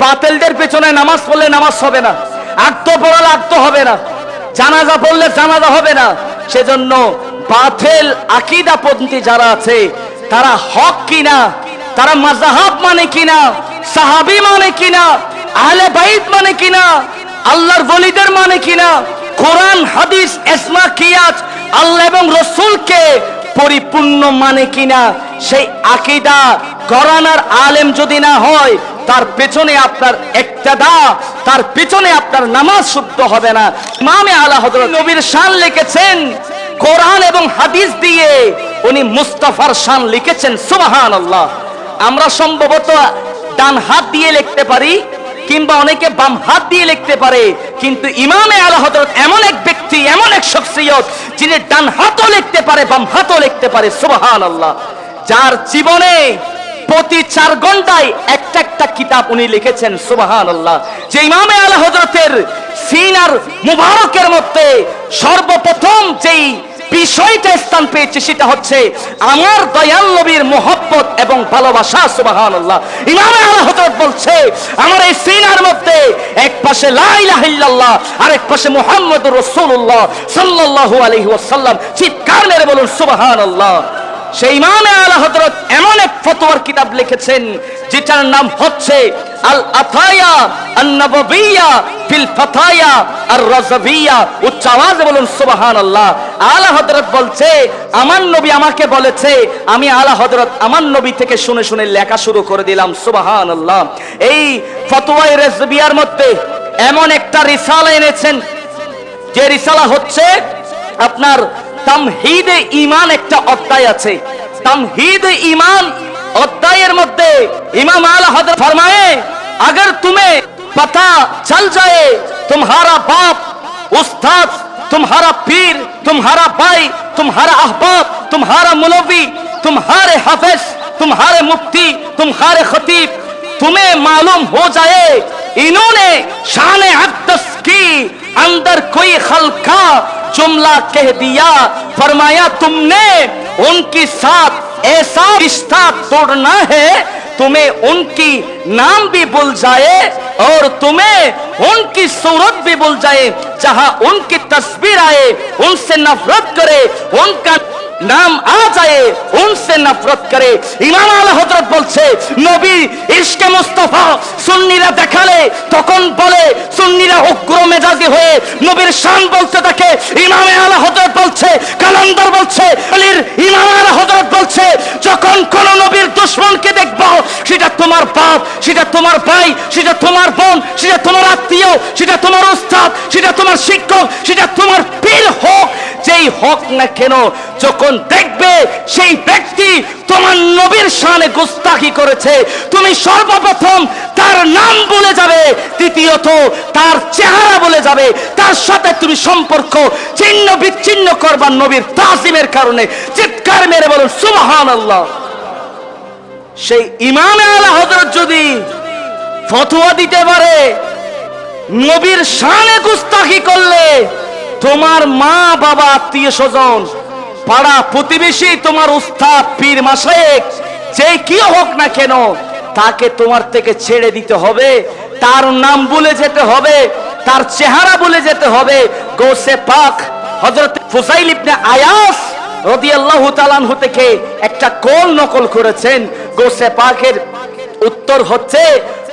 বাতিলদের পেছনে নামাজ পড়লে নামাজ হবে না, আক্ত পড়ালে আক্ত হবে না, জানাজা পড়লে জানাজা হবে না। সেজন্য বাতিল আকীদাপন্থী যারা আছে তারা হক কিনা, তারা মাযহাব মানে কিনা, সাহাবী মানে কিনা, আহলে বাইত মানে কিনা, আল্লাহর ওলিদের মানে কিনা, কোরআন হাদিস ইজমা কিয়াস আল্লাহ এবং রাসূলকে পরিপূর্ণ মানে কিনা, সেই আকীদা গড়ানোর আলেম যদি না হয় তার পেছনে আপনার ইক্তেদা, তার পেছনে আপনার নামাজ শুদ্ধ হবে না। ইমামে আলা হযরত নবীর শান লিখেছেন কোরআন এবং হাদিস দিয়ে, উনি মুস্তাফার শান লিখেছেন। সুবহানাল্লাহ। আমরা সম্ভবত ডান হাত দিয়ে লিখতে পারি কিংবা অনেকে বাম হাত দিয়ে লিখতে পারে, কিন্তু ইমামে আলা হযরত এমন এক ব্যক্তি, এমন এক শখসিয়ত যিনি ডান হাতও লিখতে পারে বাম হাতও লিখতে পারে। সুবহানাল্লাহ। যার জীবনে প্রতি 4 ঘন্টায় একটা একটা কিতাব উনি লিখেছেন। সুবহানাল্লাহ। যে ইমামে আলা হযরতের সিনার মুবারকের মধ্যে সর্বপ্রথম যেই বিষয়টা স্থান পেয়েছে সেটা হচ্ছে আমার দয়াল নবীর মোহব্বত এবং ভালোবাসা। সুবহানাল্লাহ। ইমামে আলা হযরত বলছে আমার এই সিনার মধ্যে এক পাশে লা ইলাহা ইল্লাল্লাহ আর এক পাশে মুহাম্মদুর রাসূলুল্লাহ সাল্লাল্লাহু আলাইহি ওয়াসাল্লাম। চিৎকার মেরে বলুন সুবহানাল্লাহ। সেই ইমামে আলা হযরত এমন এক ফতোয়ার কিতাব লিখেছেন যেটার নাম হচ্ছে আল আতায়া আন-নববিয়্যা ফিল ফাতায়া আর-রাযবিয়্যা। উচ্চ আওয়াজে বলুন সুবহানাল্লাহ। আলা হযরত বলছে আমার নবী আমাকে বলেছে, আমি আলা হযরত আমার নবী থেকে শুনে শুনে লেখা শুরু করে দিলাম। সুবহানাল্লাহ। এই ফতোয়ায়ে রাযবিয়ার মধ্যে এমন একটা রিসালা এনেছেন যে রিসালা হচ্ছে আপনার তামহিদে ঈমান একটা অধ্যায় আছে। তামহিদে ঈমান অধ্যায়ের মধ্যে ইমাম আলা হযরত ফরমায়ে अगर तुम्हें पता चल जाए तुम्हारा बाप उस्ताद, तुम्हारा पीर, तुम्हारा भाई, तुम्हारा अहबाब, तुम्हारा मुलवी, तुम्हारे हाफिज, तुम्हारे मुफ्ती, तुम्हारे खतीब, तुम्हें मालूम हो जाए इन्होंने शान अक़दस की अंदर कोई खलका जुमला कह दिया, फरमाया तुमने उनके साथ ऐसा रिश्ता तोड़ना है तुम्हें उनकी नाम भी भूल जाए और तुम्हें उनकी सूरत भी भूल जाए, जहां उनकी तस्वीर आए उनसे नफरत करे, उनका नाम आ जाए उनसे नफरत करे। ইমাম আলা হযরত বলছে নবী ইশকে মুস্তাফা সুন্নিরা দেখালে তখন বলে সুন্নিরা উগ্র মেজাজি হয়ে নবীর শান বলতে থাকে। ইমাম আলা হযরত বলছে, কালান্দার বলছে, আলীর ইমাম আলা হযরত বলছে যখন কোন নবীর দুশমনকে দেখবো সেটা তোমার বাপ, সেটা তোমার ভাই, সেটা তোমার বোন, সেটা তোমার আত্মীয়, সেটা তোমার উস্তাদ, সেটা তোমার শিক্ষক, সেটা তোমার পীর হোক, যেই হোক না কেন, যখন দেখবে সেই ব্যক্তি তোমার নবীর শানে গুস্তাখি করেছে, তুমি সর্বপ্রথম তার নাম বলে যাবে, দ্বিতীয়ত তার চেহারা বলে যাবে, তার সাথে তুমি সম্পর্ক ছিন্ন বিচ্ছিন্ন করবা নবীর তাজিমের কারণে। চিৎকার মেরে বলুন সুবহানাল্লাহ। সেই ইমামে আলা হযরত যদি ফতোয়া দিতে পারে নবীর শানে গুস্তাখি করলে তোমার মা বাবা আত্মীয় স্বজন পাড়া প্রতিবেশী তোমার উস্তাদ পীর মাশায়েখ যে কি হোক না কেন তাকে তোমার থেকে ছেড়ে দিতে হবে, তার নাম ভুলে যেতে হবে, তার চেহারা ভুলে যেতে হবে। গৌসে পাক হযরত ফুসাইল ইবনে আয়াস রাদিয়াল্লাহু তাআলা আনহু থেকে একটা কল নকল করেছেন। গৌসে পাকের উত্তর হচ্ছে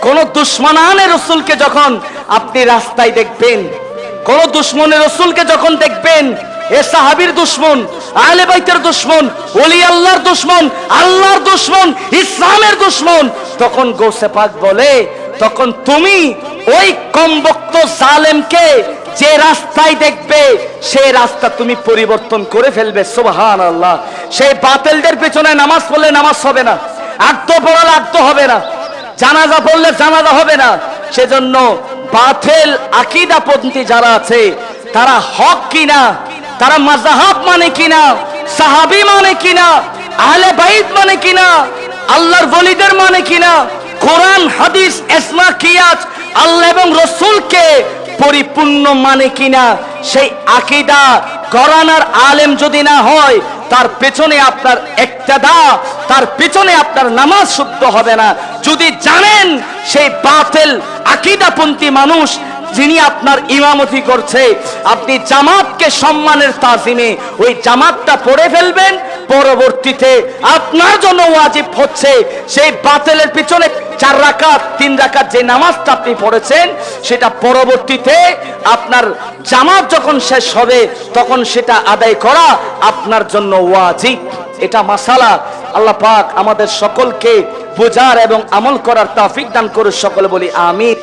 কোন দুশমনানে রাসূলকে যখন আপনি রাস্তায় দেখবেন, কোন দুশমনের রাসূলকে যখন দেখবেন, এ সাহাবীর দুশমন, আহলে বাইতের দুশমন, ওলি আল্লাহর দুশমন, আল্লাহর দুশমন, ইসলামের দুশমন, তখন গৌসে পাক বলে তখন তুমি ওই কমবক্ত জালেমকে যে রাস্তায় দেখবে সেই রাস্তা তুমি পরিবর্তন করে ফেলবে। সুবহানাল্লাহ। সেই বাতিলদের পেছনে নামাজ পড়লে নামাজ হবে না, আক্ত পড়ালে আক্ত হবে না, জানাজা পড়লে জানাজা হবে না। সেজন্য বাতিল আকীদাপন্থী যারা আছে তারা হক কিনা, তারা মাযহাব মানে কিনা, সাহাবী মানে কিনা, আহলে বাইত মানে কিনা, আল্লাহর ওলিদের মানে কিনা, কোরআন হাদিস ইজমা কিয়াস আল্লাহ এবং রাসূলকে পরিপূর্ণ মানে কিনা, সেই আকীদা গড়ানোর আলেম যদি না হয় তার পেছনে আপনার ইক্তেদা, তার পেছনে আপনার নামাজ শুদ্ধ হবে না। যদি জানেন সেই বাতিল আকীদাপন্থী মানুষ যিনি আপনার ইমামতি করছে, আপনি জামাতকে সম্মানের তাজিমে ওই জামাতটা পড়ে ফেলবেন, পরবর্তীতে আপনার জন্য ওয়াজিব হচ্ছে সেই বাতিলের পিছনে 4 রাকাত 3 রাকাত যে নামাজটা আপনি পড়েছেন সেটা পরবর্তীতে আপনার জামাত যখন শেষ হবে তখন সেটা আদায় করা আপনার জন্য ওয়াজিব। এটা মাসালা। আল্লাহ পাক আমাদের সকলকে বোঝার এবং আমল করার তৌফিক দান করুন। সকলে বলি আমিন।